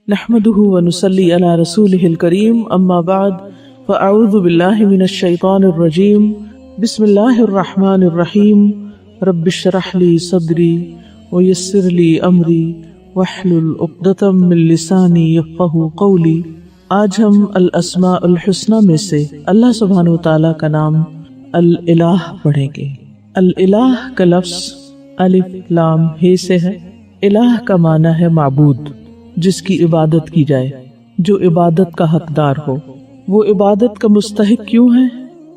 نحمده ونصلي على رسوله الكريم أما بعد فأعوذ بالله من الشيطان الرجيم بسم الله الرحمن الرحيم رب اشرح لي صدري ويسر لي أمري واحلل عقدة من لساني يفقهوا قولي۔ آج ہم الاسماء الحسنى میں سے اللہ سبحانہ وتعالیٰ کا نام الالہ پڑھیں گے۔ الالہ کا لفظ الف لام ہے سے ہے۔ الہ کا معنی ہے معبود، جس کی عبادت کی جائے، جو عبادت کا حقدار ہو۔ وہ عبادت کا مستحق کیوں ہے؟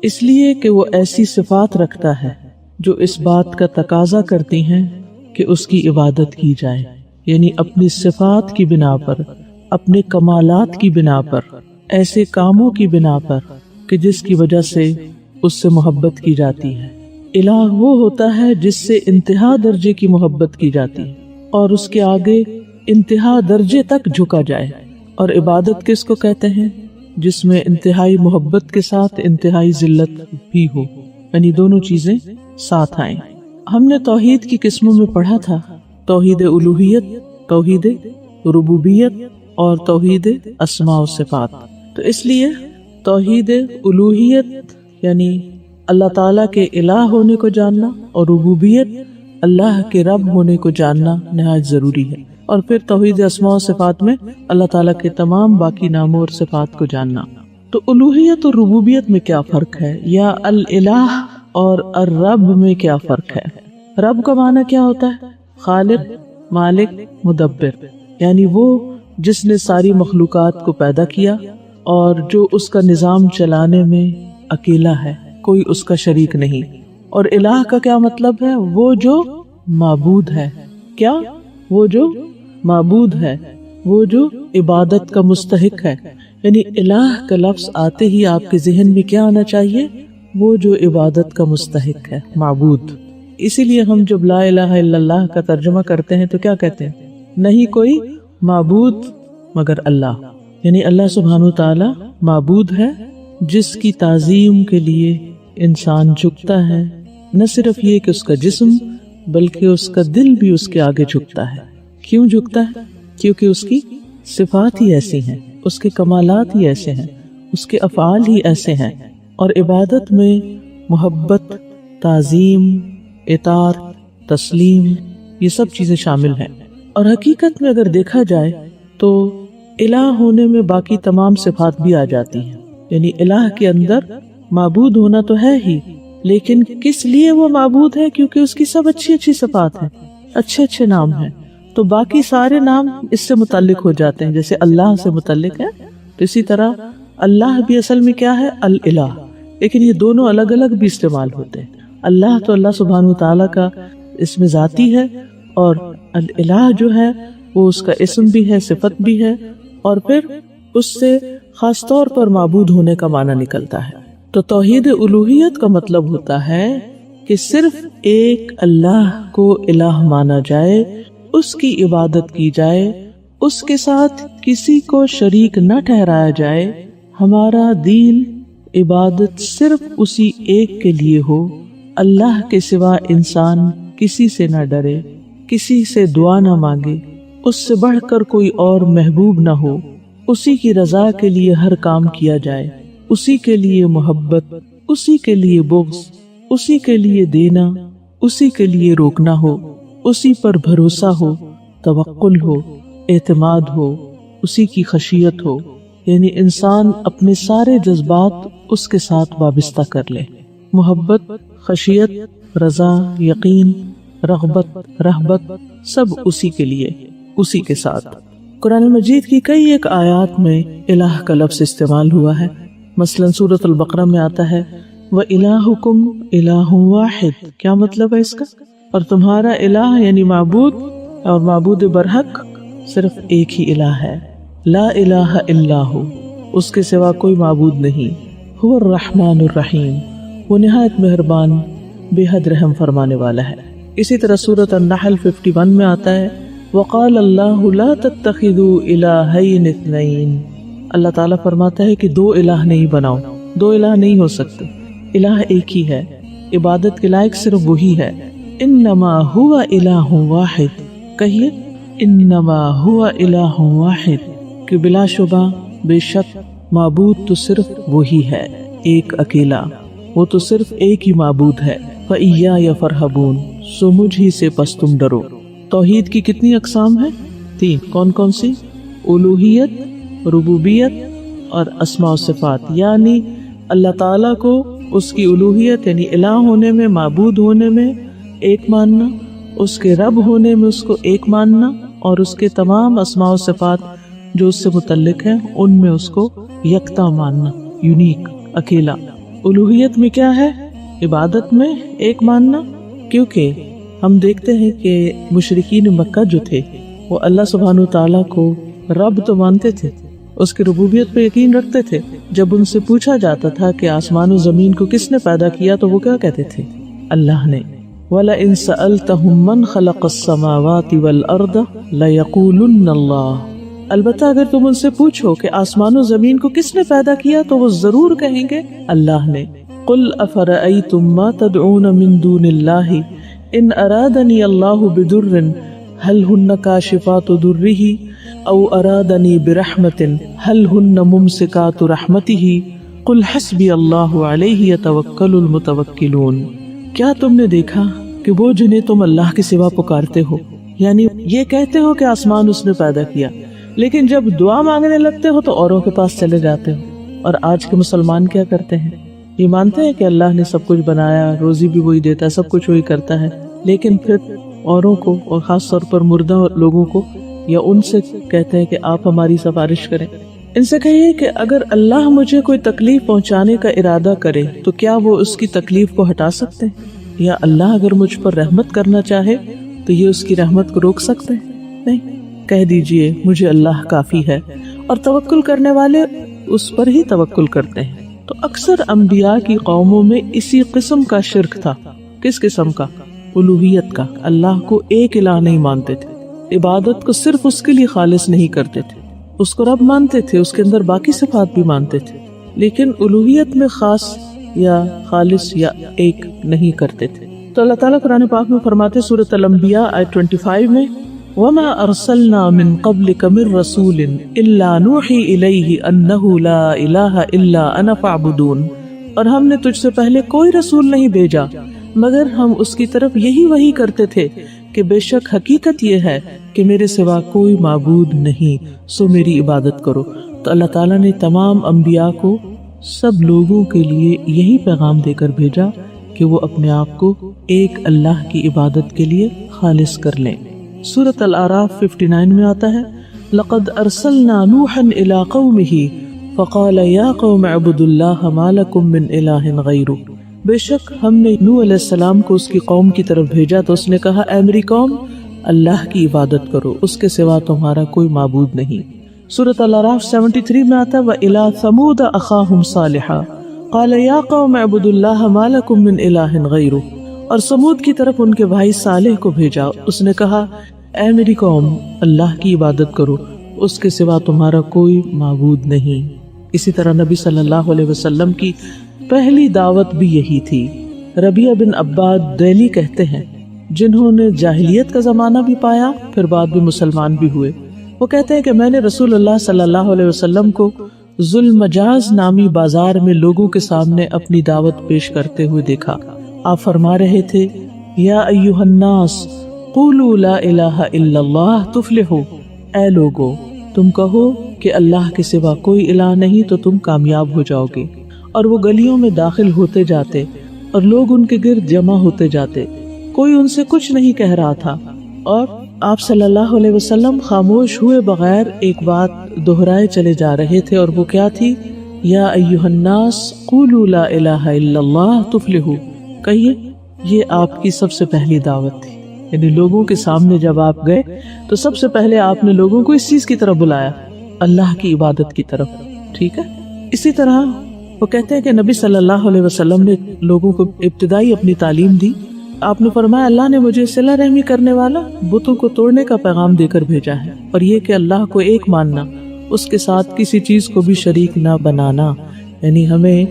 اس لیے کہ وہ ایسی صفات رکھتا ہے جو اس بات کا تقاضا کرتی ہیں کہ اس کی عبادت کی جائے، یعنی اپنی صفات کی بنا پر، اپنے کمالات کی بنا پر، ایسے کاموں کی بنا پر کہ جس کی وجہ سے اس سے محبت کی جاتی ہے۔ الہ وہ ہوتا ہے جس سے انتہا درجے کی محبت کی جاتی ہے اور اس کے آگے انتہا درجے تک جھکا جائے۔ اور عبادت کس کو کہتے ہیں؟ جس میں انتہائی محبت کے ساتھ انتہائی ذلت بھی ہو، یعنی دونوں چیزیں ساتھ آئیں۔ ہم نے توحید کی قسموں میں پڑھا تھا، توحید الوہیت، توحید ربوبیت اور توحید اسماء و صفات۔ تو اس لیے توحید الوہیت یعنی اللہ تعالیٰ کے الہ ہونے کو جاننا، اور ربوبیت اللہ کے رب ہونے کو جاننا نہایت ضروری ہے۔ اور پھر توحید اسماء و صفات میں اللہ تعالیٰ کے تمام باقی ناموں اور صفات کو جاننا۔ تو الوہیت اور ربوبیت میں کیا فرق ہے، یا الالہ اور الرب میں کیا فرق ہے؟ رب کا معنی کیا ہوتا ہے؟ خالق، مالک، مدبر، یعنی وہ جس نے ساری مخلوقات کو پیدا کیا اور جو اس کا نظام چلانے میں اکیلا ہے، کوئی اس کا شریک نہیں۔ اور الہ کا کیا مطلب ہے؟ وہ جو معبود ہے۔ کیا؟ وہ جو معبود ہے، وہ جو عبادت کا مستحق ہے۔ یعنی الہ کا لفظ آتے ہی آپ کے ذہن میں کیا آنا چاہیے؟ وہ جو عبادت کا مستحق ہے، معبود۔ اسی لیے ہم جب لا الہ الا اللہ کا ترجمہ کرتے ہیں تو کیا کہتے ہیں؟ نہیں کوئی معبود مگر اللہ، یعنی اللہ سبحانہ وتعالی معبود ہے جس کی تعظیم کے لیے انسان جھکتا ہے۔ نہ صرف یہ کہ اس کا جسم بلکہ اس کا دل بھی اس کے آگے جھکتا ہے۔ کیوں جھکتا ہے؟ کیونکہ اس کی صفات ہی ایسی ہیں، اس کے کمالات ہی ایسے ہیں، اس کے افعال ہی ایسے ہیں۔ اور عبادت میں محبت، تعظیم، اطاعت، تسلیم، یہ سب چیزیں شامل ہیں۔ اور حقیقت میں اگر دیکھا جائے تو الہ ہونے میں باقی تمام صفات بھی آ جاتی ہیں۔ یعنی الہ کے اندر معبود ہونا تو ہے ہی، لیکن کس لیے وہ معبود ہے؟ کیونکہ اس کی سب اچھی اچھی صفات ہیں، اچھے اچھے نام ہیں، تو باقی سارے نام اس سے متعلق ہو جاتے ہیں۔ جیسے اللہ سے متعلق ہے تو اسی طرح اللہ بھی اصل میں کیا ہے؟ الالہ، لیکن یہ دونوں الگ الگ بھی استعمال ہوتے ہیں۔ اللہ تو اللہ سبحانہ وتعالیٰ کا اسم ذاتی ہے، اور الالہ جو ہے وہ اس کا اسم بھی ہے، صفت بھی ہے، اور پھر اس سے خاص طور پر معبود ہونے کا معنی نکلتا ہے۔ تو توحید الوہیت کا مطلب ہوتا ہے کہ صرف ایک اللہ کو الہ مانا جائے، اس کی عبادت کی جائے، اس کے ساتھ کسی کو شریک نہ ٹھہرایا جائے۔ ہمارا دین، عبادت صرف اسی ایک کے لیے ہو، اللہ کے سوا انسان کسی سے نہ ڈرے، کسی سے دعا نہ مانگے، اس سے بڑھ کر کوئی اور محبوب نہ ہو، اسی کی رضا کے لیے ہر کام کیا جائے، اسی کے لیے محبت، اسی کے لیے بغض، اسی کے لیے دینا، اسی کے لیے روکنا ہو، اسی پر بھروسہ ہو، توکل ہو، اعتماد ہو، اسی کی خشیت ہو۔ یعنی انسان اپنے سارے جذبات اس کے ساتھ وابستہ کر لے، محبت، خشیت، رضا، یقین، رغبت، رہبت، سب اسی کے لیے، اسی کے ساتھ۔ قرآن مجید کی کئی ایک آیات میں الہ کا لفظ استعمال ہوا ہے۔ مثلا سورۃ البقرہ میں آتا ہے وَإِلَٰهُكُمْ إِلَٰهٌ وَاحِدٌ۔ کیا مطلب ہے اس کا؟ اور تمہارا الہ یعنی معبود اور معبود برحق صرف ایک ہی الہ ہے، لا الہ الا ہو، اس کے سوا کوئی معبود نہیں۔ هو الرحمن الرحیم، وہ نہایت مہربان، بے حد رحم فرمانے والا ہے۔ اسی طرح سورۃ النحل 51 میں آتا ہے وقال اللہ لا تتخذوا الہین اثنین۔ اللہ تعالیٰ فرماتا ہے کہ دو الہ نہیں بناؤ، دو الہ نہیں ہو سکتے، الہ ایک ہی ہے، عبادت کے لائق صرف وہی ہے۔ انما هو الہ واحد، کہیے انما هو الہ واحد، کہ بلا شبہ بے شک معبود تو صرف وہی ہے، ایک اکیلا، وہ تو صرف ایک ہی معبود ہے۔ فَإِيَّايَ فَارْهَبُونَ، سو مجھ ہی سے پس تم ڈرو۔ توحید کی کتنی اقسام ہیں؟ 3۔ کون کون سی؟ الوہیت، ربوبیت اور اسماء و صفات، یعنی اللہ تعالیٰ کو اس کی الوہیت یعنی الہ ہونے میں، معبود ہونے میں ایک ماننا، اس کے رب ہونے میں اس کو ایک ماننا، اور اس کے تمام اسماء و صفات جو اس سے متعلق ہیں ان میں اس کو یکتا ماننا، یونیک، اکیلا۔ الوہیت میں کیا ہے؟ عبادت میں ایک ماننا، کیونکہ ہم دیکھتے ہیں کہ مشرکین مکہ جو تھے وہ اللہ سبحانہ تعالیٰ کو رب تو مانتے تھے، اس کی ربوبیت پہ یقین رکھتے تھے۔ جب ان سے پوچھا جاتا تھا کہ آسمان و زمین کو کس نے پیدا کیا تو وہ کیا کہتے تھے؟ اللہ نے۔ وَلَئِن سَأَلْتَهُم مَّنْ خَلَقَ السَّمَاوَاتِ وَالْأَرْضَ لَيَقُولُنَّ اللَّهُ، البتہ اگر تم ان سے پوچھو کہ آسمان و زمین کو کس نے پیدا کیا تو وہ ضرور کہیں گے اللہ نے۔ قُلْ أَفَرَأَيْتُم مَّا تَدْعُونَ مِن دُونِ اللَّهِ إِنْ أَرَادَنِيَ اللَّهُ بِضُرٍّ هَلْ هُنَّ كَاشِفَاتُ ضُرِّهِ أَوْ أَرَادَنِي بِرَحْمَةٍ هَلْ هُنَّ مُمْسِكَاتُ رَحْمَتِهِ قُلْ حَسْبِيَ اللَّهُ عَلَيْهِ يَتَوَكَّلُ الْمُتَوَكِّلُونَ۔ کیا تم نے دیکھا کہ وہ جنہیں تم اللہ کے سوا پکارتے ہو، یعنی یہ کہتے ہو کہ آسمان اس نے پیدا کیا، لیکن جب دعا مانگنے لگتے ہو تو اوروں کے پاس چلے جاتے ہو۔ اور آج کے مسلمان کیا کرتے ہیں؟ یہ مانتے ہیں کہ اللہ نے سب کچھ بنایا، روزی بھی وہی دیتا ہے، سب کچھ وہی کرتا ہے، لیکن پھر اوروں کو اور خاص طور پر مردہ لوگوں کو یا ان سے کہتے ہیں کہ آپ ہماری سفارش کریں۔ ان سے کہیے کہ اگر اللہ مجھے کوئی تکلیف پہنچانے کا ارادہ کرے تو کیا وہ اس کی تکلیف کو ہٹا سکتے ہیں؟ یا اللہ اگر مجھ پر رحمت کرنا چاہے تو یہ اس کی رحمت کو روک سکتے ہیں؟ نہیں۔ کہہ دیجئے مجھے اللہ کافی ہے، اور توکل کرنے والے اس پر ہی توکل کرتے ہیں۔ تو اکثر انبیاء کی قوموں میں اسی قسم کا شرک تھا۔ کس قسم کا؟ الوہیت کا۔ اللہ کو ایک الہ نہیں مانتے تھے، عبادت کو صرف اس کے لیے خالص نہیں کرتے تھے، اس کو رب مانتے تھے، اس کے اندر باقی صفات بھی مانتے تھے، لیکن الوہیت میں خاص یا خالص یا ایک نہیں کرتے تھے۔ تو اللہ تعالیٰ قرآن پاک میں فرماتے سورۃ الانبیاء آیت 25 میں وَمَا أَرْسَلْنَا مِن قَبْلِكَ مِن رَّسُولٍ إِلَّا نُوحِي إِلَيْهِ أَنَّهُ لَا إِلَٰهَ إِلَّا أَنَا فَاعْبُدُونِ، اور ہم نے تجھ سے پہلے کوئی رسول نہیں بھیجا مگر ہم اس کی طرف یہی وحی کرتے تھے کہ بے شک حقیقت یہ ہے کہ میرے سوا کوئی معبود نہیں، سو میری عبادت کرو۔ تو اللہ تعالیٰ نے تمام انبیاء کو سب لوگوں کے لیے یہی پیغام دے کر بھیجا کہ وہ اپنے آپ کو ایک اللہ کی عبادت کے لیے خالص کر لیں۔ سورۃ الاعراف 59 میں آتا ہے لَقَدْ أَرْسَلْنَا نُوحًا إِلَىٰ قَوْمِهِ فَقَالَ يَا قَوْمِ اعْبُدُوا اللَّهَ مَا لَكُم مِّن إِلَٰهٍ غَيْرُهُ، بے شک ہم نے نوح علیہ السلام کو اس کی قوم کی طرف بھیجا تو اس نے کہا اے میری قوم اللہ کی عبادت کرو، اس کے سوا تمہارا کوئی معبود نہیں۔ سورۃ الاعراف 73 میں آتا ہے وَإِلَىٰ ثَمُودَ أَخَاهُمْ صَالِحًا قَالَ يَا قَوْمِ اعْبُدُوا اللَّهَ مَا لَكُم مِّن إِلَٰهٍ غَيْرُهُ، اور سمود کی طرف ان کے بھائی صالح کو بھیجا، اس نے کہا اے میری قوم اللہ کی عبادت کرو، اس کے سوا تمہارا کوئی معبود نہیں۔ اسی طرح نبی صلی اللہ علیہ وسلم کی پہلی دعوت بھی یہی تھی۔ ربیعہ بن عباد دیلی کہتے ہیں جنہوں نے جاہلیت کا زمانہ بھی پایا پھر بعد میں مسلمان بھی ہوئے، وہ کہتے ہیں کہ میں نے رسول اللہ صلی اللہ علیہ وسلم کو ذوالمجاز نامی بازار میں لوگوں کے سامنے اپنی دعوت پیش کرتے ہوئے دیکھا۔ آپ فرما رہے تھے یا ایھا الناس قولوا لا الہ الا اللہ تفلحوا، اے لوگو تم کہو کہ اللہ کے سوا کوئی الہ نہیں تو تم کامیاب ہو جاؤ گے۔ اور وہ گلیوں میں داخل ہوتے جاتے اور لوگ ان کے گرد جمع ہوتے جاتے، کوئی ان سے کچھ نہیں کہہ رہا تھا، اور آپ صلی اللہ علیہ وسلم خاموش ہوئے بغیر ایک بات دہرائے چلے جا رہے تھے، اور وہ کیا تھی؟ یا ایھا الناس قولوا لا الہ الا اللہ تفلحوا، کہیے یہ آپ کی سب سے پہلی دعوت تھی، یعنی لوگوں کے سامنے جب آپ گئے تو سب سے پہلے آپ نے لوگوں کو اس چیز کی طرف بلایا، اللہ کی عبادت کی طرف، ٹھیک ہے۔ اسی طرح وہ کہتے ہیں کہ نبی صلی اللہ علیہ وسلم نے لوگوں کو ابتدائی اپنی تعلیم دی۔ آپ نے فرمایا اللہ نے مجھے صلہ رحمی کرنے والا بتوں کو توڑنے کا پیغام دے کر بھیجا ہے، اور یہ کہ اللہ کو ایک ماننا، اس کے ساتھ کسی چیز کو بھی شریک نہ بنانا، یعنی ہمیں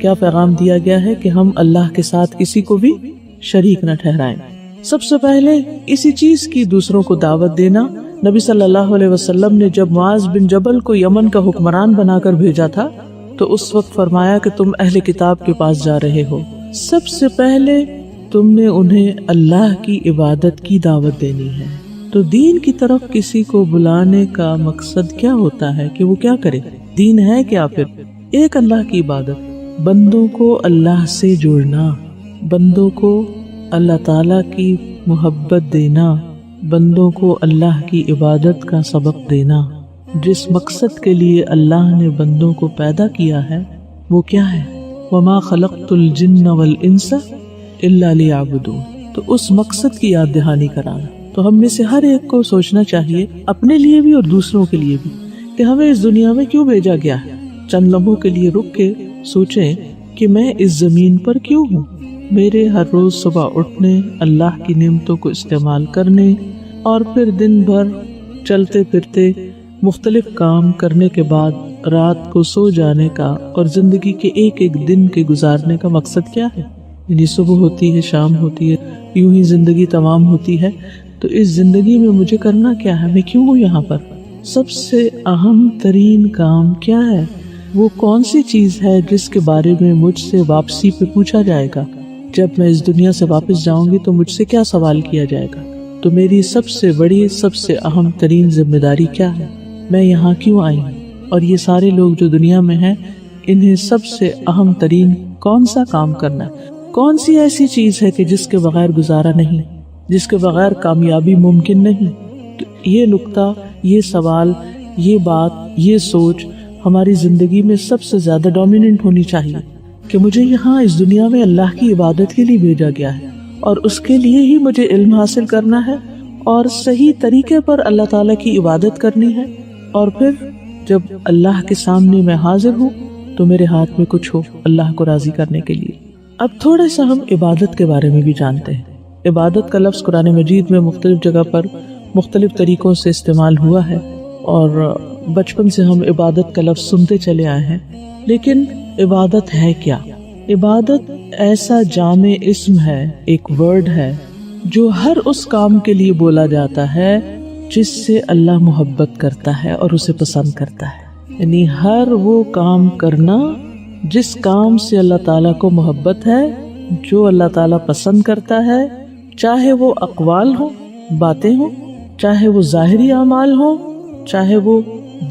کیا پیغام دیا گیا ہے کہ ہم اللہ کے ساتھ کسی کو بھی شریک نہ ٹھہرائیں۔ سب سے پہلے اسی چیز کی دوسروں کو دعوت دینا نبی صلی اللہ علیہ وسلم نے جب معاذ بن جبل کو یمن کا حکمران بنا کر بھیجا تھا تو اس وقت فرمایا کہ تم اہل کتاب کے پاس جا رہے ہو، سب سے پہلے تم نے انہیں اللہ کی عبادت کی دعوت دینی ہے۔ تو دین کی طرف کسی کو بلانے کا مقصد کیا ہوتا ہے کہ وہ کیا کرے؟ دین ہے کیا پھر؟ ایک اللہ کی عبادت، بندوں کو اللہ سے جوڑنا، بندوں کو اللہ تعالیٰ کی محبت دینا، بندوں کو اللہ کی عبادت کا سبق دینا۔ جس مقصد کے لیے اللہ نے بندوں کو پیدا کیا ہے وہ کیا ہے؟ وَمَا خَلَقْتُ الْجِنَّ وَالْإِنسَ إِلَّا لِيَعْبُدُونَ۔ تو اس مقصد کی یاد دہانی کرانا۔ تو ہم میں سے ہر ایک کو سوچنا چاہیے، اپنے لیے بھی اور دوسروں کے لیے بھی، کہ ہمیں اس دنیا میں کیوں بھیجا گیا ہے۔ چند لمحوں کے لیے رک کے سوچیں کہ میں اس زمین پر کیوں ہوں۔ میرے ہر روز صبح اٹھنے، اللہ کی نعمتوں کو استعمال کرنے، اور پھر دن بھر چلتے پھرتے مختلف کام کرنے کے بعد رات کو سو جانے کا اور زندگی کے ایک ایک دن کے گزارنے کا مقصد کیا ہے؟ یعنی صبح ہوتی ہے، شام ہوتی ہے، یوں ہی زندگی تمام ہوتی ہے۔ تو اس زندگی میں مجھے کرنا کیا ہے؟ میں کیوں ہوں یہاں پر؟ سب سے اہم ترین کام کیا ہے؟ وہ کون سی چیز ہے جس کے بارے میں مجھ سے واپسی پہ پوچھا جائے گا؟ جب میں اس دنیا سے واپس جاؤں گی تو مجھ سے کیا سوال کیا جائے گا؟ تو میری سب سے بڑی، سب سے اہم ترین ذمہ داری کیا ہے؟ میں یہاں کیوں آئی ہوں؟ اور یہ سارے لوگ جو دنیا میں ہیں، انہیں سب سے اہم ترین کون سا کام کرنا ہے؟ کون سی ایسی چیز ہے کہ جس کے بغیر گزارا نہیں، جس کے بغیر کامیابی ممکن نہیں؟ تو یہ نقطہ، یہ سوال، یہ بات، یہ سوچ ہماری زندگی میں سب سے زیادہ ڈومیننٹ ہونی چاہیے کہ مجھے یہاں اس دنیا میں اللہ کی عبادت کے لیے بھیجا گیا ہے، اور اس کے لیے ہی مجھے علم حاصل کرنا ہے اور صحیح طریقے پر اللہ تعالیٰ کی عبادت کرنی ہے۔ اور پھر جب اللہ کے سامنے میں حاضر ہوں تو میرے ہاتھ میں کچھ ہو اللہ کو راضی کرنے کے لیے۔ اب تھوڑا سا ہم عبادت کے بارے میں بھی جانتے ہیں۔ عبادت کا لفظ قرآن مجید میں مختلف جگہ پر مختلف طریقوں سے استعمال ہوا ہے، اور بچپن سے ہم عبادت کا لفظ سنتے چلے آئے ہیں۔ لیکن عبادت ہے کیا؟ عبادت ایسا جامع اسم ہے، ایک ورڈ ہے جو ہر اس کام کے لیے بولا جاتا ہے جس سے اللہ محبت کرتا ہے اور اسے پسند کرتا ہے۔ یعنی ہر وہ کام کرنا جس کام سے اللہ تعالیٰ کو محبت ہے، جو اللہ تعالیٰ پسند کرتا ہے، چاہے وہ اقوال ہوں، باتیں ہوں، چاہے وہ ظاہری اعمال ہوں، چاہے وہ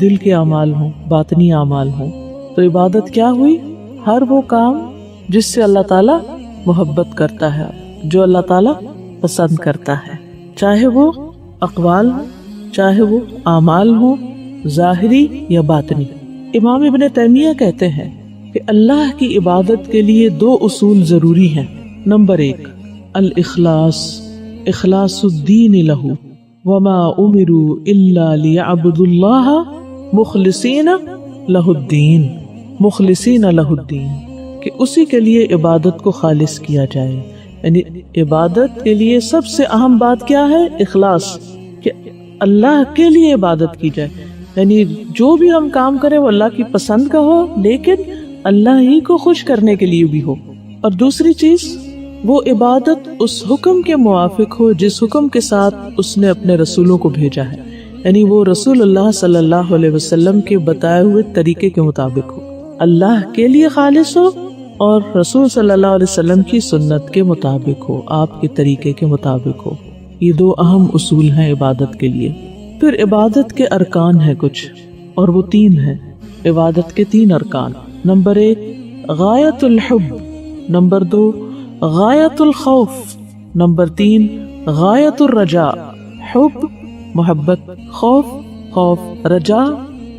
دل کے اعمال ہوں، باطنی اعمال ہوں۔ تو عبادت کیا ہوئی؟ ہر وہ کام جس سے اللہ تعالیٰ محبت کرتا ہے، جو اللہ تعالیٰ پسند کرتا ہے، چاہے وہ اقوال ہوں، چاہے وہ اعمال ہوں، ظاہری یا باطنی۔ امام ابن تیمیہ کہتے ہیں کہ اللہ کی عبادت کے لیے 2 اصول ضروری ہیں۔ نمبر 1، الاخلاص، اخلاص الدین لہ، وما امروا الا لیعبدوا اللہ مخلصین لہ الدین، مخلصین لہ الدین، کہ اسی کے لیے عبادت کو خالص کیا جائے۔ یعنی عبادت کے لیے سب سے اہم بات کیا ہے؟ اخلاص، کہ اللہ کے لیے عبادت کی جائے۔ یعنی جو بھی ہم کام کریں وہ اللہ کی پسند کا ہو، لیکن اللہ ہی کو خوش کرنے کے لیے بھی ہو۔ اور دوسری چیز، وہ عبادت اس حکم کے موافق ہو جس حکم کے ساتھ اس نے اپنے رسولوں کو بھیجا ہے۔ یعنی وہ رسول اللہ صلی اللہ علیہ وسلم کے بتائے ہوئے طریقے کے مطابق ہو، اللہ کے لیے خالص ہو، اور رسول صلی اللہ علیہ وسلم کی سنت کے مطابق ہو، آپ کے طریقے کے مطابق ہو۔ یہ 2 اہم اصول ہیں عبادت کے لیے۔ پھر عبادت کے ارکان ہیں کچھ، اور وہ 3 ہیں۔ عبادت کے 3 ارکان۔ نمبر 1، غایت الحب، نمبر 2، غایت الخوف، نمبر 3، غایت الرجاء۔ حب محبت، خوف رجا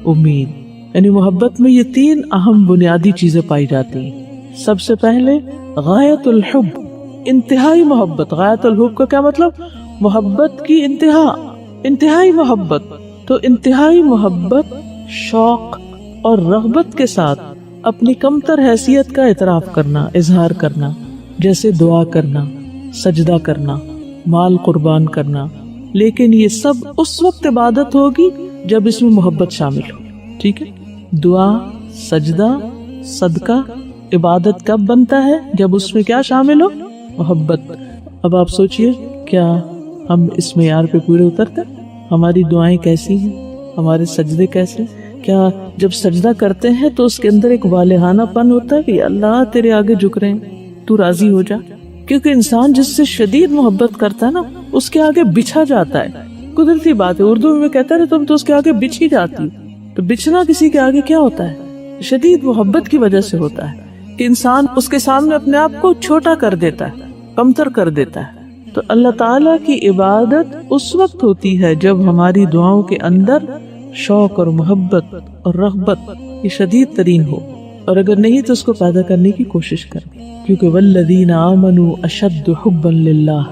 امید۔ یعنی محبت میں یہ 3 اہم بنیادی چیزیں پائی جاتی ہیں۔ سب سے پہلے غایت الحب، انتہائی محبت۔ غایت الحب کا کیا مطلب؟ محبت کی انتہائی محبت۔ تو انتہائی محبت، شوق اور رغبت کے ساتھ اپنی کمتر حیثیت کا اعتراف کرنا، اظہار کرنا، جیسے دعا کرنا، سجدہ کرنا، مال قربان کرنا۔ لیکن یہ سب اس وقت عبادت ہوگی جب اس میں محبت شامل ہو۔ ٹھیک ہے؟ دعا، سجدہ، صدقہ عبادت کب بنتا ہے؟ جب اس میں کیا شامل ہو؟ محبت۔ اب آپ سوچئے، کیا ہم اس معیار پہ پورے اترتے؟ ہماری دعائیں کیسی ہیں، ہمارے سجدے کیسے؟ کیا جب سجدہ کرتے ہیں تو اس کے اندر ایک والہانہ پن ہوتا ہے کہ اللہ تیرے آگے جھک رہے ہیں، تو راضی ہو جا؟ کیونکہ انسان جس سے شدید محبت کرتا ہے نا، اس کے آگے بچھا جاتا ہے. قدرتی بات ہے، اردو میں کہتا ہے تم تو اس کے آگے بچھ ہی جاتی. تو بچھنا کسی کے آگے کیا ہوتا ہے؟ شدید محبت کی وجہ سے ہوتا ہے کہ انسان اس کے سامنے اپنے آپ کو چھوٹا کر دیتا ہے، کمتر کر دیتا ہے. تو اللہ تعالیٰ کی عبادت اس وقت ہوتی ہے جب ہماری دعاؤں کے اندر شوق اور محبت اور رغبت یہ شدید ترین ہو، اور اگر نہیں تو اس کو پیدا کرنے کی کوشش کریں. کیونکہ والذین آمنوا اشد حبا للہ،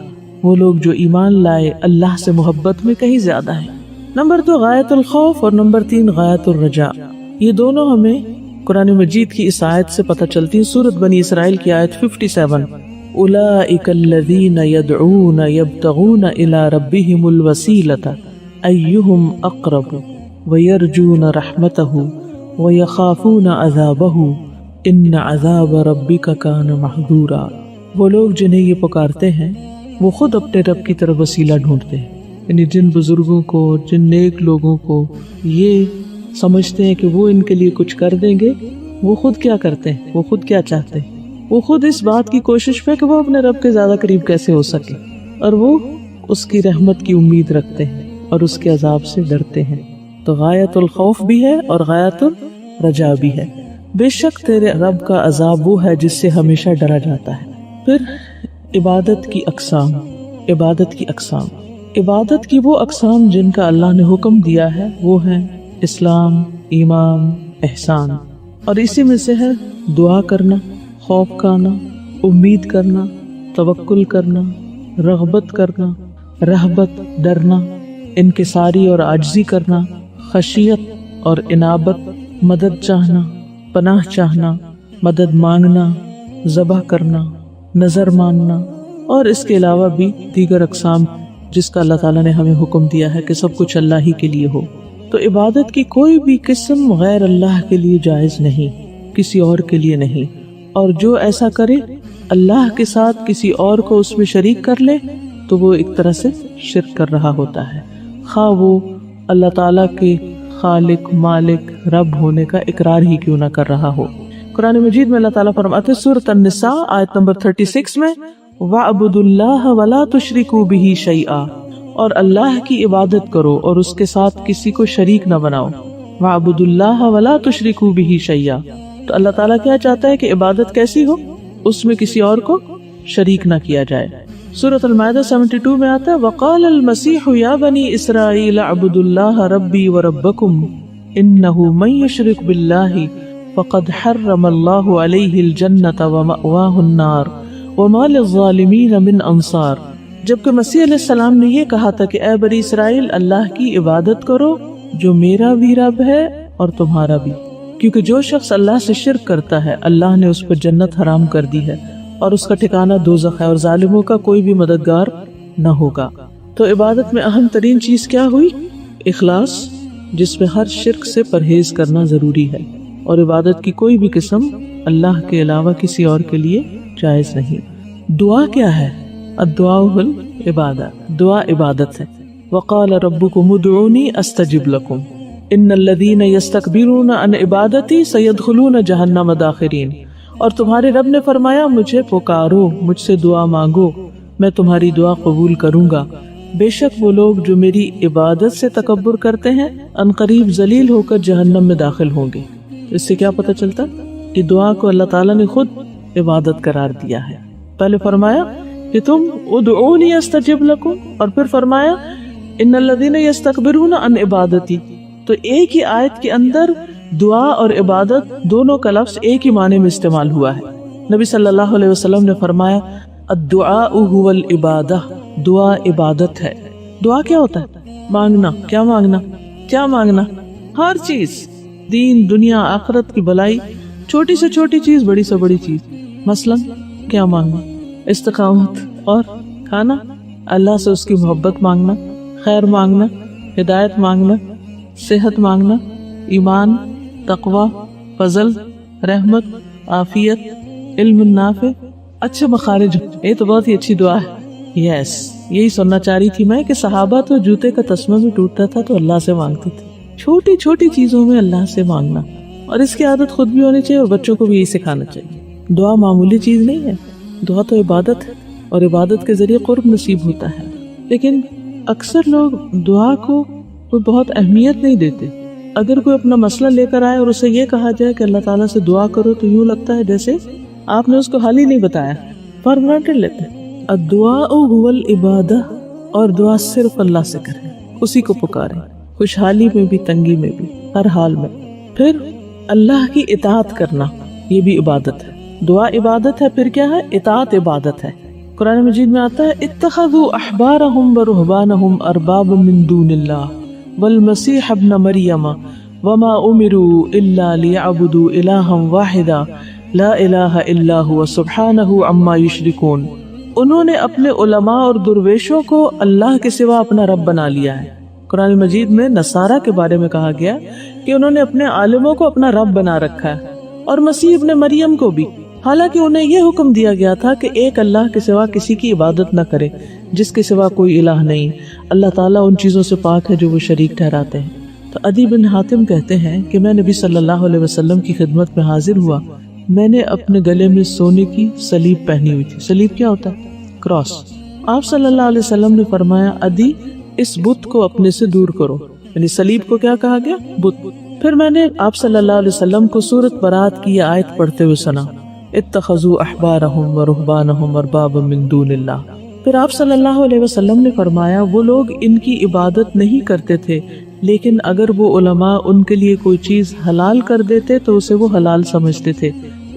وہ لوگ جو ایمان لائے اللہ سے محبت میں کہیں زیادہ ہیں. نمبر 2 غایت الخوف، اور نمبر 3 غایت الرجاء. یہ دونوں ہمیں قرآن مجید کی اس آیت سے پتہ چلتی ہیں. سورۃ بنی اسرائیل کی آیت 57، اولئک الذین یدعون یبتغون الی ربہم الوسیلۃ ایہم اقرب ویرجون رحمتہ ویخافون عذابہ ان عذاب ربک کان محذورا. وہ لوگ جنہیں یہ پکارتے ہیں وہ خود اپنے رب کی طرف وسیلہ ڈھونڈتے ہیں. یعنی جن بزرگوں کو، جن نیک لوگوں کو یہ سمجھتے ہیں کہ وہ ان کے لیے کچھ کر دیں گے، وہ خود کیا کرتے ہیں، وہ خود کیا چاہتے ہیں؟ وہ خود اس بات کی کوشش پہ کہ وہ اپنے رب کے زیادہ قریب کیسے ہو سکے، اور وہ اس کی رحمت کی امید رکھتے ہیں اور اس کے عذاب سے ڈرتے ہیں. تو غایت الخوف بھی ہے اور غایت الرجاء بھی ہے. بے شک تیرے رب کا عذاب وہ ہے جس سے ہمیشہ ڈرا جاتا ہے. پھر عبادت کی اقسام. عبادت کی اقسام، عبادت کی وہ اقسام جن کا اللہ نے حکم دیا ہے وہ ہیں اسلام، ایمان، احسان. اور اسی میں سے ہے دعا کرنا، خوف کھانا، امید کرنا، توکل کرنا، رغبت کرنا، رہبت ڈرنا، انکساری اور عاجزی کرنا، خشیت اور انابت، مدد چاہنا، پناہ چاہنا، مدد مانگنا، ذبح کرنا، نظر ماننا، اور اس کے علاوہ بھی دیگر اقسام جس کا اللہ تعالیٰ نے ہمیں حکم دیا ہے کہ سب کچھ اللہ ہی کے لیے ہو. تو عبادت کی کوئی بھی قسم غیر اللہ کے لیے جائز نہیں، کسی اور کے لیے نہیں. اور جو ایسا کرے اللہ کے ساتھ کسی اور کو اس میں شریک کر لے تو وہ ایک طرح سے شرک کر رہا ہوتا ہے، خواہ وہ اللہ تعالیٰ کے خالق، مالک، رب ہونے کا اقرار ہی کیوں نہ کر رہا ہو. قرآن مجید میں اللہ تعالیٰ فرماتے ہیں سورۃ النساء آیت نمبر 36 میں، وَاعْبُدُوا اللَّهَ وَلَا تُشْرِكُوا بِهِ شَيْئًا، اور اللہ کی عبادت کرو اور اس کے ساتھ کسی کو شریک نہ بناؤ. وَاعْبُدُوا اللَّهَ وَلَا تُشْرِكُوا بِهِ شَيْئًا. تو اللہ تعالیٰ کیا چاہتا ہے کہ عبادت کیسی ہو؟ اس میں کسی اور کو شریک نہ کیا جائے. سورۃ المائدہ 72 میں آتا ہے وَقَالَ الْمَسِيحُ يَا بَنِي إِسْرَائِيلَ اعْبُدُوا اللَّهَ رَبِّي وَرَبَّكُمْ إِنَّهُ مَن يُشْرِكْ بِاللَّهِ فَقَدْ حَرَّمَ اللَّهُ عَلَيْهِ الْجَنَّةَ وَمَأْوَاهُ النَّارُ وَمَا لِلظَّالِمِينَ مِنْ أَنصَارٍ. جبکہ مسیح علیہ السلام نے یہ کہا تھا کہ اے بنی اسرائیل، اللہ کی عبادت کرو جو میرا بھی رب ہے اور تمہارا بھی، کیونکہ جو شخص اللہ سے شرک کرتا ہے اللہ نے اس پر جنت حرام کر دی ہے اور اس کا ٹھکانہ دوزخ ہے، اور ظالموں کا کوئی بھی مددگار نہ ہوگا. تو عبادت میں اہم ترین چیز کیا ہوئی؟ اخلاص، جس میں ہر شرک سے پرہیز کرنا ضروری ہے، اور عبادت کی کوئی بھی قسم اللہ کے علاوہ کسی اور کے لیے جائز نہیں. دعا کیا ہے؟ الدعاء العبادہ، دعا عبادت ہے. وقال ربکم ادعونی استجب لکم ان الذین یستکبرون عن عبادتی سیدخلون جہنم داخرین. اور تمہارے رب نے فرمایا مجھے پکارو، مجھ سے دعا مانگو، میں تمہاری دعا قبول کروں گا. بے شک وہ لوگ جو میری عبادت سے تکبر کرتے ہیں عنقریب ذلیل ہو کر جہنم میں داخل ہوں گے. اس سے کیا پتہ چلتا کہ دعا کو اللہ تعالیٰ نے خود عبادت قرار دیا ہے. پہلے فرمایا کہ تم ادعونی استجب لکم، اور پھر فرمایا ان الذین یستکبرون عن عبادتی. تو ایک ہی آیت کے اندر دعا اور عبادت دونوں کا لفظ ایک ہی معنی میں استعمال ہوا ہے. نبی صلی اللہ علیہ وسلم نے فرمایا الدعاء هو العبادہ، دعا عبادت ہے. دعا کیا ہوتا ہے؟ مانگنا. کیا مانگنا؟ کیا مانگنا؟ ہر چیز، دین دنیا آخرت کی بھلائی، چھوٹی سے چھوٹی چیز، بڑی سے بڑی چیز. مثلا کیا مانگنا؟ استقامت اور کھانا، اللہ سے اس کی محبت مانگنا، خیر مانگنا، ہدایت مانگنا، صحت مانگنا، ایمان، تقوی، فضل، رحمت، عافیت، علم نافع، اچھے مخارج. یہ تو بہت ہی اچھی دعا ہے. یس یہی سننا چاہ رہی تھی میں کہ صحابہ تو جوتے کا تسمہ بھی ٹوٹتا تھا تو اللہ سے مانگتے تھے، چھوٹی چھوٹی چیزوں میں اللہ سے مانگنا، اور اس کی عادت خود بھی ہونی چاہیے اور بچوں کو بھی یہی سکھانا چاہیے۔ دعا معمولی چیز نہیں ہے، دعا تو عبادت ہے، اور عبادت کے ذریعے قرب نصیب ہوتا ہے، لیکن اکثر لوگ دعا کو کوئی بہت اہمیت نہیں دیتے۔ اگر کوئی اپنا مسئلہ لے کر آئے اور اسے یہ کہا جائے کہ اللہ تعالیٰ سے دعا کرو تو یوں لگتا ہے جیسے آپ نے اس کو حل ہی نہیں بتایا، فار گرانٹیڈ لیتے۔ الدعاء هو العبادہ، اور دعا صرف اللہ سے کریں، اسی کو پکاریں، خوشحالی میں بھی تنگی میں بھی، ہر حال میں۔ پھر اللہ کی اطاعت کرنا، یہ بھی عبادت ہے۔ دعا عبادت ہے، پھر کیا ہے؟ اطاعت عبادت ہے۔ قرآن مجید میں آتا ہے اتخذوا احبارهم ورهبانهم اربابا من دون اللہ والمسیح ابن مریم وما امروا الا ليعبدوا الها واحدا لا الہ الا هو سبحانہ عما یشرکون۔ انہوں نے اپنے علماء اور درویشوں کو اللہ کے سوا اپنا رب بنا لیا ہے۔ قرآن مجید میں نصارہ کے بارے میں کہا گیا کہ انہوں نے اپنے عالموں کو اپنا رب بنا رکھا ہے، اور مسیح ابن مریم کو بھی، حالانکہ انہیں یہ حکم دیا گیا تھا کہ ایک اللہ کے سوا کسی کی عبادت نہ کرے، جس کے سوا کوئی الہ نہیں، اللہ تعالیٰ ان چیزوں سے پاک ہے جو وہ شریک ٹھہراتے ہیں۔ تو عدی بن حاتم کہتے ہیں کہ میں نبی صلی اللہ علیہ وسلم کی خدمت میں حاضر ہوا، میں نے اپنے گلے میں سونے کی سلیب پہنی ہوئی تھی۔ سلیب کیا ہوتا ہے؟ کراس۔ آپ صلی اللہ علیہ وسلم نے فرمایا عدی اس بت کو اپنے سے دور کرو، یعنی سلیب کو کیا کہا گیا؟ بت۔ پھر میں نے آپ صلی اللہ علیہ وسلم کو سورۃ برات کی یہ آیت پڑھتے ہوئے سنا، اتخذوا احبارهم ورهبانهم اربابا من دون اللہ۔ پھر آپ صلی اللہ علیہ وسلم نے فرمایا وہ لوگ ان کی عبادت نہیں کرتے تھے، لیکن اگر وہ علماء ان کے لیے کوئی چیز حلال کر دیتے تو اسے وہ حلال سمجھتے تھے،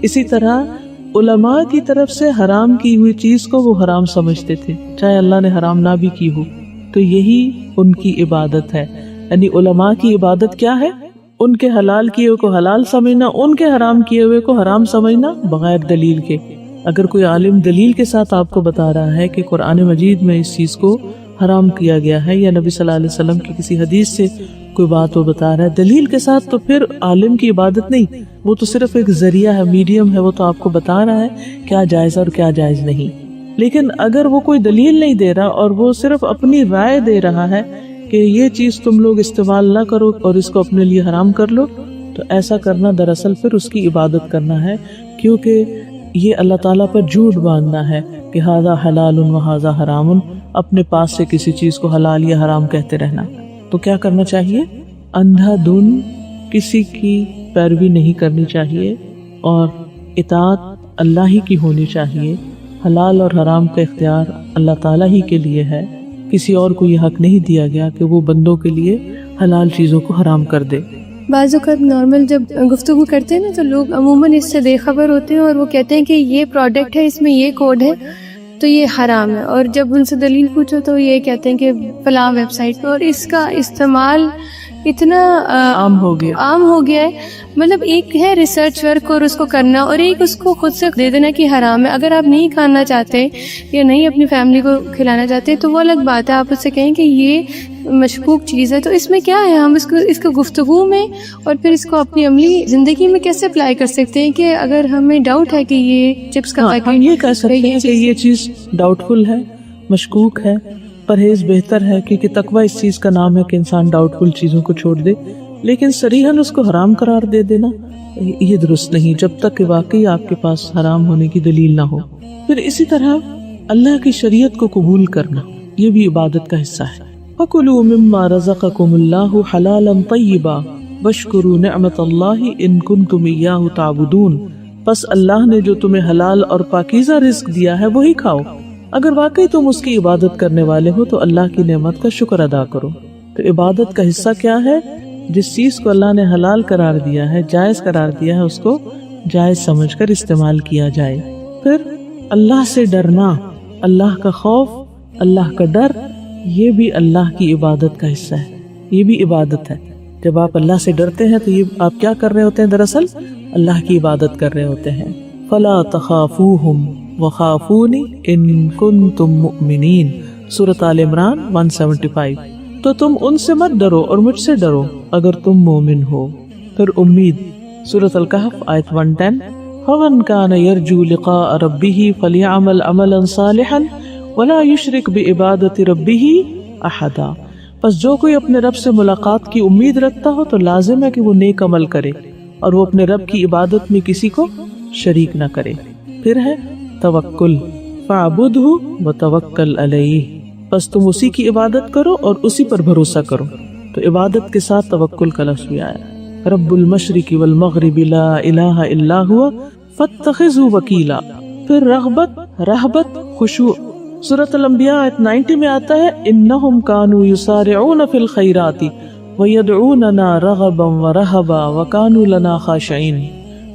اسی طرح علماء کی طرف سے حرام کی ہوئی چیز کو وہ حرام سمجھتے تھے، چاہے اللہ نے حرام نہ بھی کی ہو۔ تو یہی ان کی عبادت ہے، یعنی علماء کی عبادت کیا ہے؟ ان کے حلال کیے ہوئے کو حلال سمجھنا، ان کے حرام کیے ہوئے کو حرام سمجھنا بغیر دلیل کے۔ اگر کوئی عالم دلیل کے ساتھ آپ کو بتا رہا ہے کہ قرآن مجید میں اس چیز کو حرام کیا گیا ہے، یا نبی صلی اللہ علیہ وسلم کی کسی حدیث سے کوئی بات وہ بتا رہا ہے دلیل کے ساتھ، تو پھر عالم کی عبادت نہیں، وہ تو صرف ایک ذریعہ ہے، میڈیم ہے، وہ تو آپ کو بتا رہا ہے کیا جائز اور کیا جائز نہیں۔ لیکن اگر وہ کوئی دلیل نہیں دے رہا اور وہ صرف اپنی رائے دے رہا ہے کہ یہ چیز تم لوگ استعمال نہ کرو اور اس کو اپنے لیے حرام کر لو، تو ایسا کرنا دراصل پھر اس کی عبادت کرنا ہے، کیونکہ یہ اللہ تعالیٰ پر جھوٹ باندھنا ہے کہ ھذا حلال و ھذا حرام، اپنے پاس سے کسی چیز کو حلال یا حرام کہتے رہنا۔ تو کیا کرنا چاہیے؟ اندھا دھن کسی کی پیروی نہیں کرنی چاہیے، اور اطاعت اللہ ہی کی ہونی چاہیے۔ حلال اور حرام کا اختیار اللہ تعالیٰ ہی کے لیے ہے، کسی اور کو یہ حق نہیں دیا گیا کہ وہ بندوں کے لیے حلال چیزوں کو حرام کر دے۔ بعض اوقات نارمل جب گفتگو کرتے ہیں نا تو لوگ عموماً اس سے بے خبر ہوتے ہیں اور وہ کہتے ہیں کہ یہ پروڈکٹ ہے، اس میں یہ کوڈ ہے تو یہ حرام ہے، اور جب ان سے دلیل پوچھو تو یہ کہتے ہیں کہ فلاں ویب سائٹ پہ، اور اس کا استعمال اتنا عام ہو گیا ہے۔ مطلب ایک ہے ریسرچ ورک اور اس کو کرنا، اور ایک اس کو خود سے دے دینا کہ حرام ہے۔ اگر آپ نہیں کھانا چاہتے یا نہیں اپنی فیملی کو کھلانا چاہتے تو وہ الگ بات ہے، آپ اس سے کہیں کہ یہ مشکوک چیز ہے، تو اس میں کیا ہے؟ ہم اس کو گفتگو میں اور پھر اس کو اپنی عملی زندگی میں کیسے اپلائی کر سکتے ہیں کہ اگر ہمیں ڈاؤٹ ہے کہ یہ چپس کا پیکٹ، ہم یہ کہہ سکتے ہیں کہ یہ چیز ڈاؤٹ فل ہے، مشکوک ہے، پرہیز بہتر ہے، کیونکہ تقویٰ اس چیز کا نام ہے کہ انسان ڈاؤٹ فل چیزوں کو چھوڑ دے، لیکن صریحاً اس کو حرام قرار دے دینا یہ درست نہیں، جب تک کہ واقعی آپ کے پاس حرام ہونے کی دلیل نہ ہو۔ پھر اسی طرح اللہ کی شریعت کو قبول کرنا، یہ بھی عبادت کا حصہ ہے۔ فَكُلُوا مِمَّا رَزَقَكُمُ اللَّهُ حَلَالًا طَيِّبًا وَاشْكُرُوا نِعْمَةَ اللَّهِ إِن كُنتُمْ إِيَّاهُ تَعْبُدُونَ، پس اللہ نے جو تمہیں حلال اور پاکیزہ رزق دیا ہے وہی کھاؤ، اگر واقعی تم اس کی عبادت کرنے والے ہو تو اللہ کی نعمت کا شکر ادا کرو۔ تو عبادت کا حصہ کیا ہے؟ جس چیز کو اللہ نے حلال قرار دیا ہے، جائز قرار دیا ہے، اس کو جائز سمجھ کر استعمال کیا جائے۔ پھر اللہ سے ڈرنا، اللہ کا خوف، اللہ کا ڈر، یہ بھی اللہ کی عبادت کا حصہ ہے، یہ بھی عبادت ہے۔ جب آپ اللہ سے ڈرتے ہیں تو یہ آپ کیا کر رہے ہوتے ہیں؟ دراصل اللہ کی عبادت کر رہے ہوتے ہیں۔ فَلَا تَخَافُوهُمْ وَخَافُونِ إِن كُنتُم مُؤْمِنِينَ، سورۃ آل عمران 175۔ تو تم ان سے مت ڈرو اور مجھ سے ڈرو اگر تم مومن ہو۔ پھر امید، سورۃ الکہف آیت 110۔ فَمَن كَانَ يَرْجُو لِقَاءَ رَبِّهِ فَلْيَعْمَلْ عَمَلًا صَالِحًا ولا یشرک بعبادت ربہ احدا، پس جو کوئی اپنے رب سے ملاقات کی امید رکھتا ہو تو لازم ہے کہ وہ نیک عمل کرے اور وہ اپنے رب کی عبادت میں کسی کو شریک نہ کرے۔ پھر ہے توکل، فاعبدہ وتوکل علیہ، پس تم اسی کی عبادت کرو اور اسی پر بھروسہ کرو۔ تو عبادت کے ساتھ توکل کا لفظ بھی آیا، رب المشرق والمغرب لا الہ الا ہوا فاتخذہ وکیلا۔ پھر رغبت، رہبت، خشوع، سورۃ الانبیاء آیت 90 میں آتا ہے انہم کانوا یسارعون فی الخیرات ویدعوننا رغبا ورہبا وکانوا لنا خاشعین،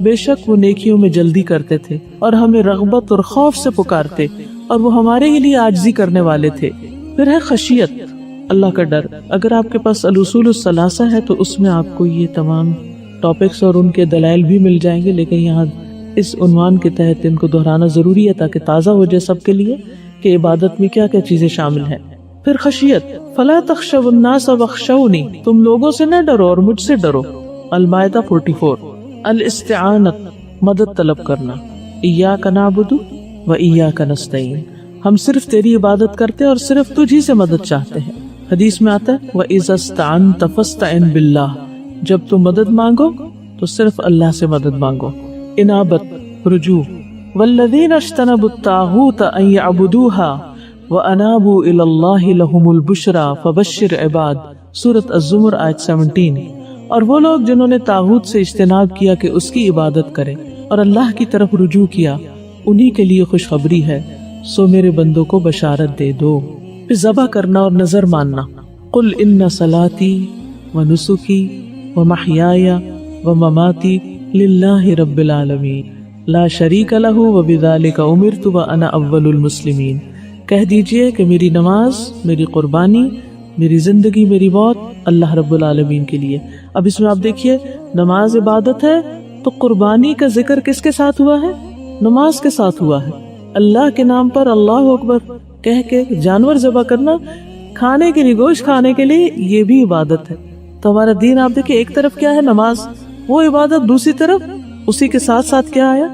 بے شک وہ نیکیوں میں جلدی کرتے تھے اور ہمیں رغبت اور خوف سے پکارتے اور وہ ہمارے لیے عاجزی کرنے والے تھے۔ پھر ہے خشیت، اللہ کا ڈر۔ اگر آپ کے پاس الاصول الثلاثہ ہے تو اس میں آپ کو یہ تمام ٹاپکس اور ان کے دلائل بھی مل جائیں گے، لیکن یہاں اس عنوان کے تحت ان کو دہرانا ضروری ہے تاکہ تازہ ہو جائے سب کے لیے کہ عبادت میں کیا کیا چیزیں شامل ہیں۔ پھر خشیت، فلا تخشوا الناس واخشونی، تم لوگوں سے نہ ڈرو اور مجھ سے ڈرو، المائدہ 44۔ الاستعانت، مدد طلب کرنا، ایاک نعبد و ایاک نستعین، ہم صرف تیری عبادت کرتے اور صرف تجھی سے مدد چاہتے ہیں۔ حدیث میں آتا ہے وَإِذَا اسْتَعَنْتَ فَاسْتَعِنْ بِاللَّهِ، جب تم مدد مانگو تو صرف اللہ سے مدد مانگو۔ انابت، رجوع، وَالَّذِينَ اجْتَنَبُوا الطَّاغُوتَ أَن يَعْبُدُوهَا وَأَنَابُوا إِلَى اللَّهِ لَهُمُ الْبُشْرَى فَبَشِّرْ عِبَادِ، سورۃ الزمر آیت 17۔ اور وہ لوگ جنہوں نے طاغوت سے اجتناب کیا کہ اس کی عبادت کرے اور اللہ کی طرف رجوع کیا، انہی کے لیے خوشخبری ہے، سو میرے بندوں کو بشارت دے دو۔ پھر ذبح کرنا اور نظر ماننا، قل ان صلاتی و نسکی و محیای و مماتی للہ رب العالمین لا شریک لہ و بذالک امرت و انا اول المسلمین، کہہ دیجئے کہ میری نماز، میری قربانی، میری زندگی، میری موت اللہ رب العالمین کے لیے۔ اب اس میں آپ دیکھیے نماز عبادت ہے تو قربانی کا ذکر کس کے ساتھ ہوا ہے؟ نماز کے ساتھ ہوا ہے۔ اللہ کے نام پر اللہ اکبر کہہ کے جانور ذبح کرنا، کھانے کے لیے، گوشت کھانے کے لیے، یہ بھی عبادت ہے۔ تو ہمارا دین آپ دیکھیں، ایک طرف کیا ہے نماز، وہ عبادت، دوسری طرف اسی کے ساتھ ساتھ کیا آیا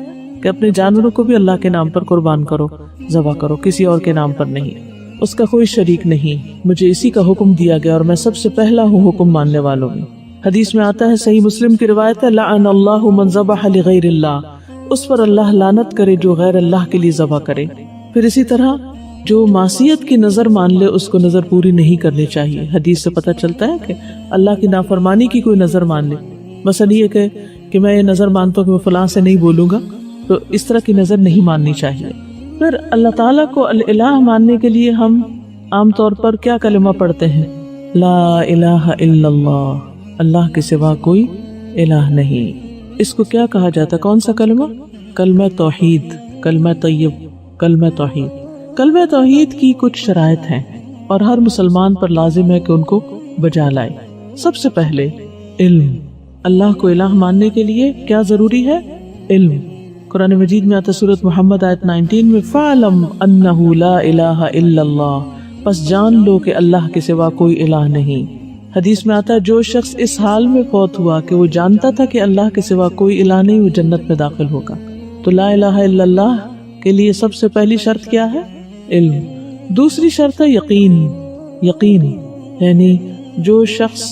کہ اپنے جانوروں کو بھی اللہ کے نام پر قربان کرو، ذبح کرو، کسی اور کے نام پر نہیں، اس کا کوئی شریک نہیں، مجھے اسی کا حکم دیا گیا اور میں سب سے پہلا ہوں حکم ماننے والوں میں۔ حدیث میں آتا ہے، صحیح مسلم کی روایت ہے، لعن اللہ من ذبح لغیر اللہ، اس پر اللہ لعنت کرے جو غیر اللہ کے لیے ذبح کرے۔ پھر اسی طرح جو معصیت کی نظر مان لے اس کو نظر پوری نہیں کرنی چاہیے۔ حدیث سے پتہ چلتا ہے کہ اللہ کی نافرمانی کی کوئی نظر مان لے، مثلا یہ کہ میں یہ نظر مانتا ہوں کہ میں فلاں سے نہیں بولوں گا، تو اس طرح کی نظر نہیں ماننی چاہیے۔ پھر اللہ تعالیٰ کو الہ ماننے کے لیے ہم عام طور پر کیا کلمہ پڑھتے ہیں؟ لا الہ الا اللہ، اللہ کے سوا کوئی الہ نہیں۔ اس کو کیا کہا جاتا ہے؟ کون سا کلمہ؟ کلمہ توحید، کلمہ طیب، کلمہ توحید۔ کلمہ توحید کی کچھ شرائط ہیں اور ہر مسلمان پر لازم ہے کہ ان کو بجا لائے۔ سب سے پہلے علم، اللہ کو الہ ماننے کے لیے کیا ضروری ہے؟ علم۔ قرآن مجید میں آتا سورۃ محمد آیت 19 میں فَعْلَمْ أَنَّهُ لَا إِلَهَ إِلَّا اللَّهُ، پس جان لو کہ اللہ کے سوا کوئی الہ نہیں۔ حدیث میں آتا ہے جو شخص اس حال میں فوت ہوا کہ وہ جانتا تھا کہ اللہ کے سوا کوئی الہ نہیں، وہ جنت میں داخل ہوگا۔ تو لا الہ الا اللہ کے لیے سب سے پہلی شرط کیا ہے؟ علم۔ دوسری شرط ہے یقین۔ یقین یعنی جو شخص،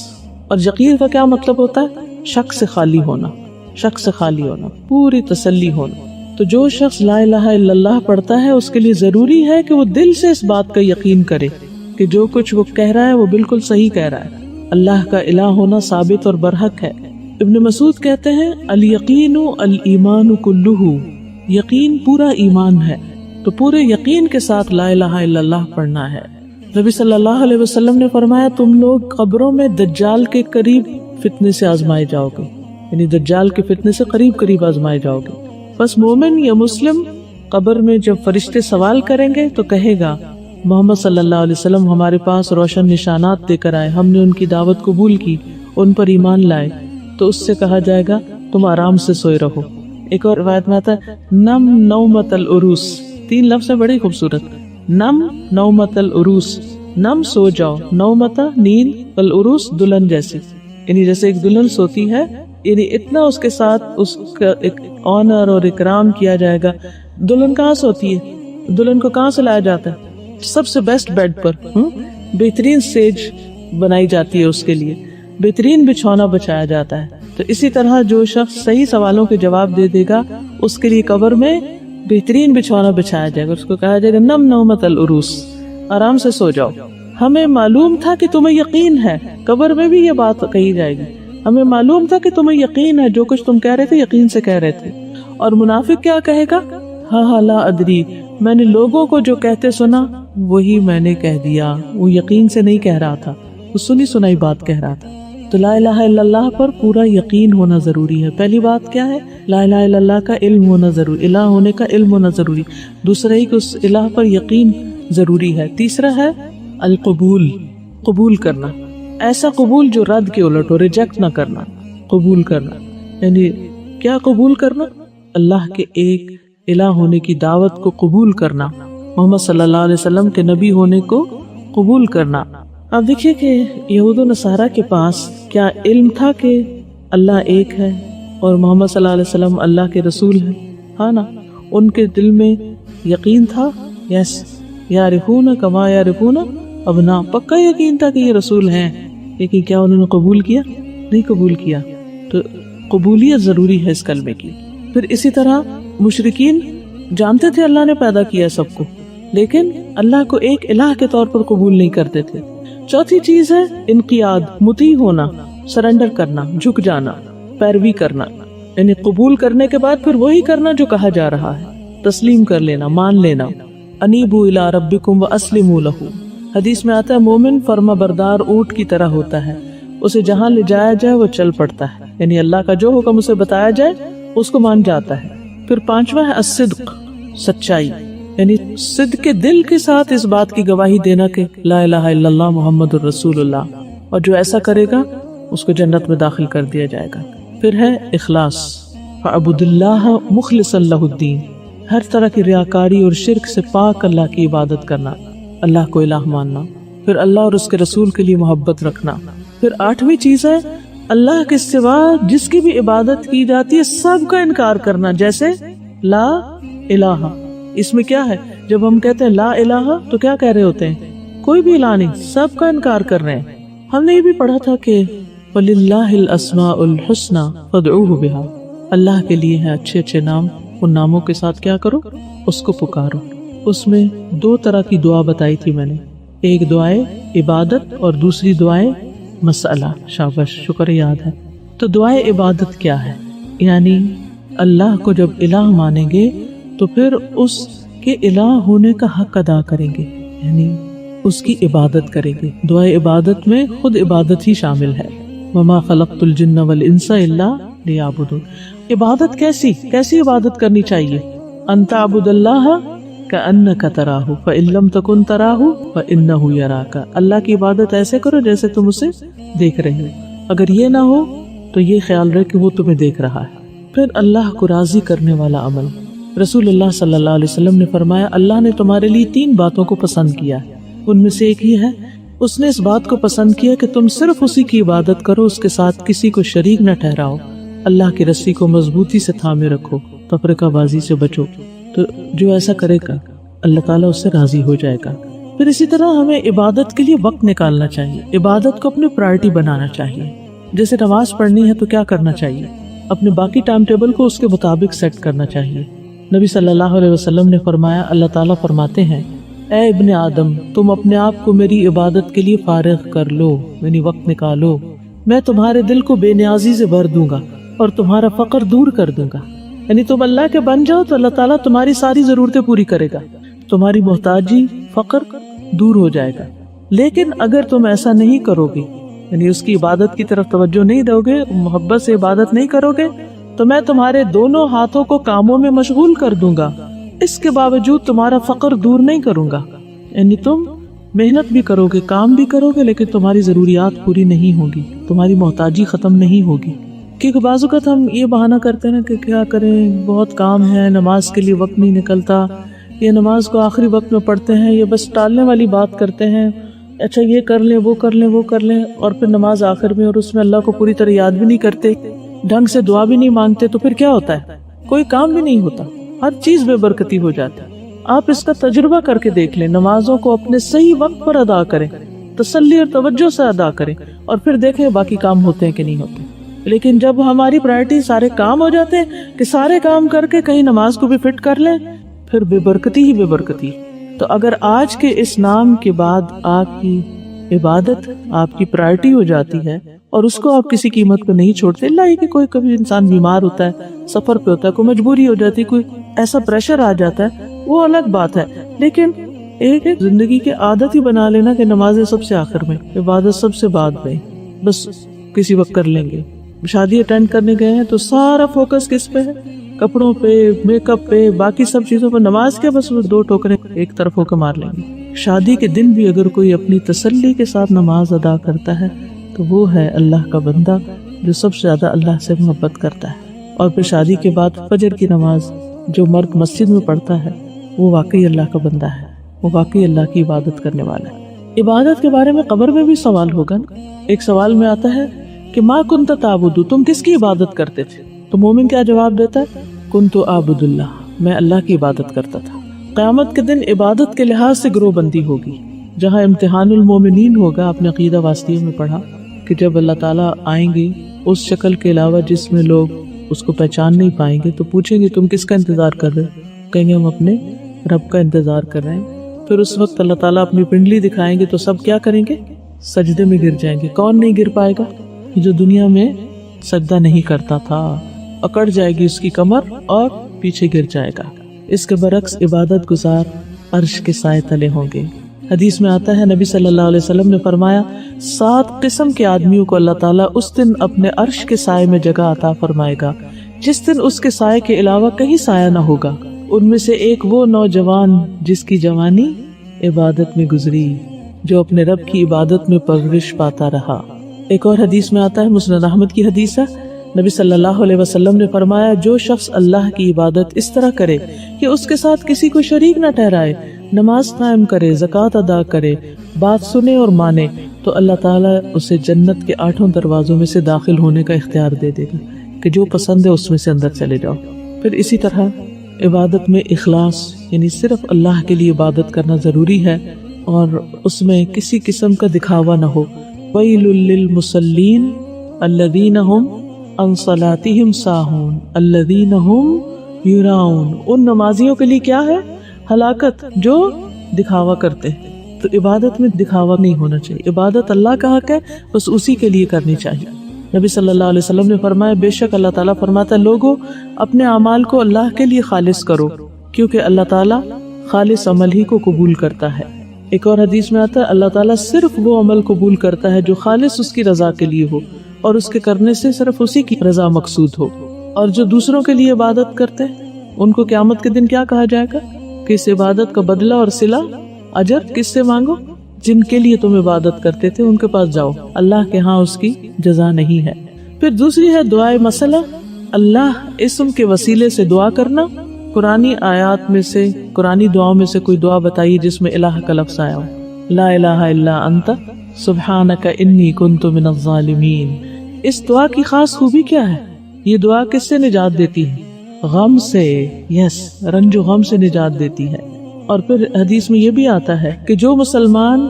اور یقین کا کیا مطلب ہوتا ہے؟ شک سے خالی ہونا، شک سے خالی ہونا، پوری تسلی ہونا۔ تو جو شخص لا الہ الا اللہ پڑھتا ہے اس کے لیے ضروری ہے کہ وہ دل سے اس بات کا یقین کرے کہ جو کچھ وہ کہہ رہا ہے وہ بالکل صحیح کہہ رہا ہے، اللہ کا الہ ہونا ثابت اور برحق ہے۔ ابن مسعود کہتے ہیں الیقین الایمان کلہ، یقین پورا ایمان ہے، تو پورے یقین کے ساتھ لا الہ الا اللہ پڑھنا ہے۔ نبی صلی اللہ علیہ وسلم نے فرمایا تم لوگ قبروں میں دجال کے قریب فتنے سے آزمائے جاؤ گے، یعنی دجال کے فتنے سے قریب قریب آزمائے جاؤ گے۔ بس مومن یا مسلم قبر میں جب فرشتے سوال کریں گے تو کہے گا محمد صلی اللہ علیہ وسلم ہمارے پاس روشن نشانات دے کر آئے، ہم نے ان کی دعوت قبول کی، ان پر ایمان لائے، تو اس سے کہا جائے گا تم آرام سے سوئے رہو۔ ایک اور روایت میں آتا ہے نم نومت العروس، 3 لفظ ہیں بڑی خوبصورت، نم نومت العروس، نم سو جاؤ، نومتا نیند، العروس دلہن جیسی، یعنی جیسے ایک دلہن سوتی ہے، یعنی اتنا اس کے ساتھ اس کا ایک آنر اور اکرام کیا جائے گا۔ دلہن کہاں سوتی ہے؟ دلہن کو کہاں سے لایا جاتا ہے؟ سب سے بیسٹ بیڈ پر بہترین سیج بنائی جاتی ہے اس کے لیے، بہترین بچھونا بچایا جاتا ہے. تو اسی طرح جو شخص صحیح سوالوں کے جواب دے دے گا اس کے لیے قبر میں بہترین بچھونا بچھایا جائے گا. اس کو کہا جائے گا نم نومت العروس، آرام سے سو جاؤ. ہمیں معلوم تھا کہ تمہیں یقین ہے، قبر میں بھی یہ بات کہی جائے گی، ہمیں معلوم تھا کہ تمہیں یقین ہے، جو کچھ تم کہہ رہے تھے یقین سے کہہ رہے تھے. اور منافق کیا کہے گا؟ ہاں لا ادری، میں نے لوگوں کو جو کہتے سنا وہی میں نے کہہ دیا. وہ یقین سے نہیں کہہ رہا تھا، وہ سنی سنائی بات کہہ رہا تھا. تو لا الہ الا اللہ پر پورا یقین ہونا ضروری ہے. پہلی بات کیا ہے؟ لا الہ الا اللہ کا علم ہونا ضروری، الہ ہونے کا علم ہونا ضروری. دوسرا ہی کہ اس الہ پر یقین ضروری ہے. تیسرا ہے القبول، قبول کرنا، ایسا قبول جو رد کے الٹ ہو، ریجیکٹ نہ کرنا، قبول کرنا. یعنی کیا قبول کرنا؟ اللہ کے ایک الہ ہونے کی دعوت کو قبول کرنا، محمد صلی اللہ علیہ وسلم کے نبی ہونے کو قبول کرنا. اب دیکھیے کہ یہود و نصارہ کے پاس کیا علم تھا کہ اللہ ایک ہے اور محمد صلی اللہ علیہ وسلم اللہ کے رسول ہیں؟ ہاں نا، ان کے دل میں یقین تھا. یس، یعرفون کما یعرفون ابنا، پکا یقین تھا کہ یہ رسول ہیں، لیکن کیا انہوں نے قبول کیا؟ نہیں قبول کیا. تو قبولیت ضروری ہے اس کلمے کی. پھر اسی طرح مشرکین جانتے تھے اللہ نے پیدا کیا سب کو، لیکن اللہ کو ایک الہ کے طور پر قبول نہیں کرتے تھے. چوتھی چیز ہے انقیاد، مطیع ہونا، سرنڈر کرنا، جھک جانا، پیروی کرنا. یعنی قبول کرنے کے بعد پھر وہی کرنا جو کہا جا رہا ہے، تسلیم کر لینا، مان لینا. انیبوا الی ربکم واسلموا لہ، حدیث میں آتا ہے مومن فرما بردار اونٹ کی طرح ہوتا ہے، اسے جہاں لے جایا جائے وہ چل پڑتا ہے. یعنی اللہ کا جو حکم اسے بتایا جائے اس کو مان جاتا ہے. پھر پانچواں ہے الصدق، سچائی، یعنی صدق کے دل کے ساتھ اس بات کی گواہی دینا کہ لا الہ الا اللہ محمد الرسول اللہ، اور جو ایسا کرے گا اس کو جنت میں داخل کر دیا جائے گا. پھر ہے اخلاص، فاعبد اللہ مخلصا لہ الدین، ہر طرح کی ریاکاری اور شرک سے پاک اللہ کی عبادت کرنا، اللہ کو الہ ماننا. پھر اللہ اور اس کے رسول کے لیے محبت رکھنا. پھر آٹھویں چیز ہے اللہ کے سوا جس کی بھی عبادت کی جاتی ہے سب کا انکار کرنا. جیسے لا الہ، اس میں کیا ہے؟ جب ہم کہتے ہیں لا الہ تو کیا کہہ رہے ہوتے ہیں؟ کوئی بھی الہ نہیں، سب کا انکار کر رہے ہیں. ہم نے یہ بھی پڑھا تھا کہ وَلِلَّهِ الْأَسْمَاءُ الْحُسْنَى فَادْعُوهُ بِهَا، اللہ کے لیے ہے اچھے اچھے نام، ان ناموں کے ساتھ کیا کرو؟ اس کو پکارو. اس میں دو طرح کی دعا بتائی تھی میں نے، ایک دعائے عبادت اور دوسری دعائے مسئلہ. شاباش، شکر یاد ہے. تو دعائے عبادت کیا ہے؟ یعنی اللہ کو جب الہ مانیں گے تو پھر اس کے الہ ہونے کا حق ادا کریں گے، یعنی اس کی عبادت کریں گے. دعائے عبادت میں خود عبادت ہی شامل ہے. وما خلقت الجن والانس الا لیعبدون. عبادت کیسی عبادت کرنی چاہیے؟ ان تعبد اللہ کأنک تراہ فإن لم تکن تراہ فإنہ یراک. اللہ کی عبادت ایسے کرو جیسے تم اسے دیکھ رہے ہو، اگر یہ نہ ہو تو یہ خیال رکھ کہ وہ تمہیں دیکھ رہا ہے. پھر اللہ کو راضی کرنے والا عمل. رسول اللہ صلی اللہ علیہ وسلم نے فرمایا اللہ نے تمہارے لیے 3 باتوں کو پسند کیا ہے، ان میں سے ایک ہی ہے اس نے اس بات کو پسند کیا کہ تم صرف اسی کی عبادت کرو، اس کے ساتھ کسی کو شریک نہ ٹھہراؤ، اللہ کی رسی کو مضبوطی سے تھامے رکھو، تفرقہ بازی سے بچو. تو جو ایسا کرے گا اللہ تعالیٰ اس سے راضی ہو جائے گا. پھر اسی طرح ہمیں عبادت کے لیے وقت نکالنا چاہیے، عبادت کو اپنی پرائرٹی بنانا چاہیے. جیسے نماز پڑھنی ہے تو کیا کرنا چاہیے؟ اپنے باقی ٹائم ٹیبل کو اس کے مطابق سیٹ کرنا چاہیے. نبی صلی اللہ علیہ وسلم نے فرمایا، اللہ تعالیٰ فرماتے ہیں اے ابن آدم تم اپنے آپ کو میری عبادت کے لیے فارغ کر لو، یعنی وقت نکالو، میں تمہارے دل کو بے نیازی سے بھر دوں گا اور تمہارا فقر دور کر دوں گا. یعنی تم اللہ کے بن جاؤ تو اللہ تعالیٰ تمہاری ساری ضرورتیں پوری کرے گا، تمہاری محتاجی فقر دور ہو جائے گا. لیکن اگر تم ایسا نہیں کرو گے، یعنی اس کی عبادت کی طرف توجہ نہیں دو گے، محبت سے عبادت نہیں کرو گے، تو میں تمہارے دونوں ہاتھوں کو کاموں میں مشغول کر دوں گا، اس کے باوجود تمہارا فقر دور نہیں کروں گا. یعنی تم محنت بھی کرو گے، کام بھی کرو گے، لیکن تمہاری ضروریات پوری نہیں ہوگی، تمہاری محتاجی ختم نہیں ہوگی. کیونکہ بعض اوقات ہم یہ بہانہ کرتے ہیں کہ کیا کریں، بہت کام ہے، نماز کے لیے وقت نہیں نکلتا، یہ نماز کو آخری وقت میں پڑھتے ہیں، یہ بس ٹالنے والی بات کرتے ہیں، اچھا یہ کر لیں وہ کر لیں وہ کر لیں، اور پھر نماز آخر میں اور اس میں اللہ کو پوری طرح یاد بھی نہیں کرتے، ڈھنگ سے دعا بھی نہیں مانگتے، تو پھر کیا ہوتا ہے؟ کوئی کام بھی نہیں ہوتا، ہر چیز بے برکتی ہو جاتی ہے. آپ اس کا تجربہ کر کے دیکھ لیں، نمازوں کو اپنے صحیح وقت پر ادا کریں، تسلی اور توجہ سے ادا کریں، اور پھر دیکھیں باقی کام ہوتے ہیں کہ نہیں ہوتے۔ لیکن جب ہماری پرائرٹی سارے کام ہو جاتے ہیں کہ سارے کام کر کے کہیں نماز کو بھی فٹ کر لیں، پھر بے برکتی ہی بے برکتی۔ تو اگر آج کے اس نام کے بعد آپ کی عبادت آپ کی پرائرٹی ہو جاتی ہے اور اس کو آپ کسی قیمت پہ نہیں چھوڑتے، اللہ ہی کہ کوئی کبھی انسان بیمار ہوتا ہے، سفر پہ ہوتا ہے، کوئی مجبوری ہو جاتی ہے، کوئی ایسا پریشر آ جاتا ہے، وہ الگ بات ہے، لیکن ایک زندگی کی عادت ہی بنا لینا کہ نمازیں سب سے آخر میں، عبادت سب سے بعد میں، بس کسی وقت کر لیں گے۔ شادی اٹینڈ کرنے گئے ہیں تو سارا فوکس کس پہ ہے؟ کپڑوں پہ، میک اپ پہ، باقی سب چیزوں پہ، نماز کے بس وہ 2 ٹوکرے ایک طرف ہو کے مار لیں گے۔ شادی کے دن بھی اگر کوئی اپنی تسلی کے ساتھ نماز ادا کرتا ہے تو وہ ہے اللہ کا بندہ جو سب سے زیادہ اللہ سے محبت کرتا ہے۔ اور پھر شادی کے بعد فجر کی نماز جو مرد مسجد میں پڑھتا ہے وہ واقعی اللہ کا بندہ ہے، وہ واقعی اللہ کی عبادت کرنے والا ہے۔ عبادت کے بارے میں قبر میں بھی سوال ہوگا۔ ایک سوال میں آتا ہے کہ ما کنت تعبد، تم کس کی عبادت کرتے تھے؟ تو مومن کیا جواب دیتا ہے؟ کنت اعبد اللہ، میں اللہ کی عبادت کرتا تھا۔ قیامت کے دن عبادت کے لحاظ سے گروہ بندی ہوگی، جہاں امتحان المومنین ہوگا۔ آپ نے عقیدہ واسطیہ میں پڑھا کہ جب اللہ تعالیٰ آئیں گے اس شکل کے علاوہ جس میں لوگ اس کو پہچان نہیں پائیں گے، تو پوچھیں گے تم کس کا انتظار کر رہے ہو؟ کہیں گے ہم اپنے رب کا انتظار کر رہے ہیں۔ پھر اس وقت اللہ تعالیٰ اپنی پنڈلی دکھائیں گے تو سب کیا کریں گے؟ سجدے میں گر جائیں گے۔ کون نہیں گر پائے گا؟ جو دنیا میں سجدہ نہیں کرتا تھا، اکڑ جائے گی اس کی کمر اور پیچھے گر جائے گا۔ اس کے برعکس عبادت گزار عرش کے سائے تلے ہوں گے۔ حدیث میں آتا ہے نبی صلی اللہ علیہ وسلم نے فرمایا 7 قسم کے آدمیوں کو اللہ تعالیٰ اس دن اپنے عرش کے سائے میں جگہ عطا فرمائے گا جس دن اس کے سائے کے علاوہ کہیں سایہ نہ ہوگا۔ ان میں سے ایک وہ نوجوان جس کی جوانی عبادت میں گزری، جو اپنے رب کی عبادت میں پرورش پاتا رہا۔ ایک اور حدیث میں آتا ہے، مسند احمد کی حدیث ہے، نبی صلی اللہ علیہ وسلم نے فرمایا جو شخص اللہ کی عبادت اس طرح کرے کہ اس کے ساتھ کسی کو شریک نہ ٹھہرائے، نماز قائم کرے، زکوٰۃ ادا کرے، بات سنے اور مانے، تو اللہ تعالیٰ اسے جنت کے 8 دروازوں میں سے داخل ہونے کا اختیار دے دے گا کہ جو پسند ہے اس میں سے اندر چلے جاؤ۔ پھر اسی طرح عبادت میں اخلاص، یعنی صرف اللہ کے لیے عبادت کرنا ضروری ہے اور اس میں کسی قسم کا دکھاوا نہ ہو۔ وَيْلٌ لِّلْمُصَلِّينَ الَّذِينَ هُمْ عَنْ صَلَاتِهِمْ سَاهُونَ الَّذِينَ هُمْ يُرَاءُونَ، ان نمازیوں کے لیے کیا ہے؟ ہلاکت، جو دکھاوا کرتے ہیں۔ تو عبادت میں دکھاوا نہیں ہونا چاہیے، عبادت اللہ کا حق ہے، بس اسی کے لیے کرنی چاہیے۔ نبی صلی اللہ علیہ وسلم نے فرمایا بے شک اللہ تعالیٰ فرماتا ہے لوگوں اپنے اعمال کو اللہ کے لیے خالص کرو، کیونکہ اللہ تعالیٰ خالص عمل ہی کو قبول کرتا ہے۔ ایک اور حدیث میں آتا ہے اللہ تعالیٰ صرف وہ عمل قبول کرتا ہے جو خالص اس کی رضا کے لیے ہو اور اس کے کرنے سے صرف اسی کی رضا مقصود ہو۔ اور جو دوسروں کے لیے عبادت کرتے ہیں ان کو قیامت کے دن کیا کہا جائے گا کہ اس عبادت کا بدلہ اور صلہ اجر کس سے مانگو؟ جن کے لیے تم عبادت کرتے تھے ان کے پاس جاؤ، اللہ کے ہاں اس کی جزا نہیں ہے۔ پھر دوسری ہے دعائے مسئلہ، اللہ اسم کے وسیلے سے دعا کرنا۔ قرآنی آیات میں سے، قرآنی دعاؤں میں سے کوئی دعا بتائیے جس میں الہ کا لفظ آیا ہو۔ لا الہ الا انت سبحانک انی کنت من الظالمین۔ اس دعا کی خاص خوبی کیا ہے؟ یہ دعا کس سے نجات دیتی ہے؟ غم سے، رنج و غم سے نجات دیتی ہے۔ اور پھر حدیث میں یہ بھی آتا ہے کہ جو مسلمان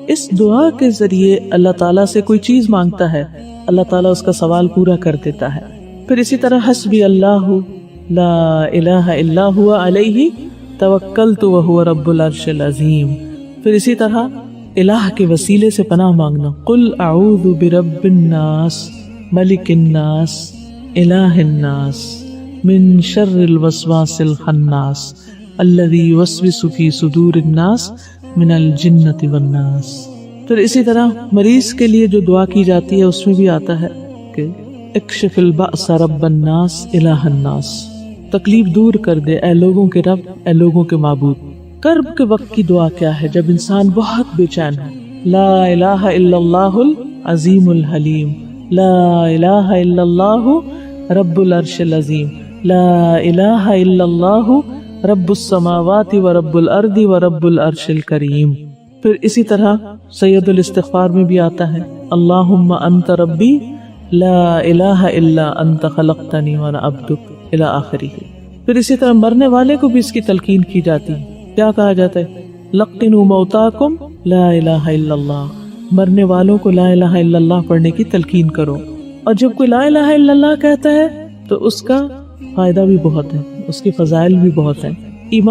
اس دعا کے ذریعے اللہ تعالیٰ سے کوئی چیز مانگتا ہے اللہ تعالیٰ اس کا سوال پورا کر دیتا ہے۔ پھر اسی طرح حسبی اللہ لا الہ الا هو علیہ توکلت وہو رب العرش العظیم۔ پھر اسی طرح الہ کے وسیلے سے پناہ مانگنا، قل اعوذ برب الناس ملک الناس الہ الناس من شر الوسواس الخناس الذی یوسوس فی صدور الناس من الجنۃ والناس۔ پھر اسی طرح مریض کے لیے جو دعا کی جاتی ہے اس میں بھی آتا ہے کہ اکشف البأس رب الناس الہ الناس، تکلیف دور کر دے اے لوگوں کے رب، اے لوگوں کے معبود۔ کرب کے وقت کی دعا کیا ہے؟ جب انسان بہت بے چین ہو، لا الہ الا اللہ العظیم الحلیم، لا الہ الا اللہ رب العرش العظیم، لا الہ الا اللہ رب السماوات و رب الارض و رب العرش الکریم۔ پھر اسی طرح سید الاستغفار میں بھی آتا ہے اللہم انت ربی لا الہ الا انت خلقتنی وانا عبدک الی آخرہ۔ پھر اسی طرح مرنے والے کو بھی اس کی تلقین کی جاتی ہے کیا کہا جاتا ہے؟ لقنوا موتاکم لا الہ الا اللہ، مرنے والوں کو لا الہ الا اللہ پڑھنے کی تلقین کرو. اور جب کوئی لا الہ الا اللہ کہتا ہے تو اس کا فائدہ بھی بہت ہے، اس کے فضائل بھی بہت ہیں.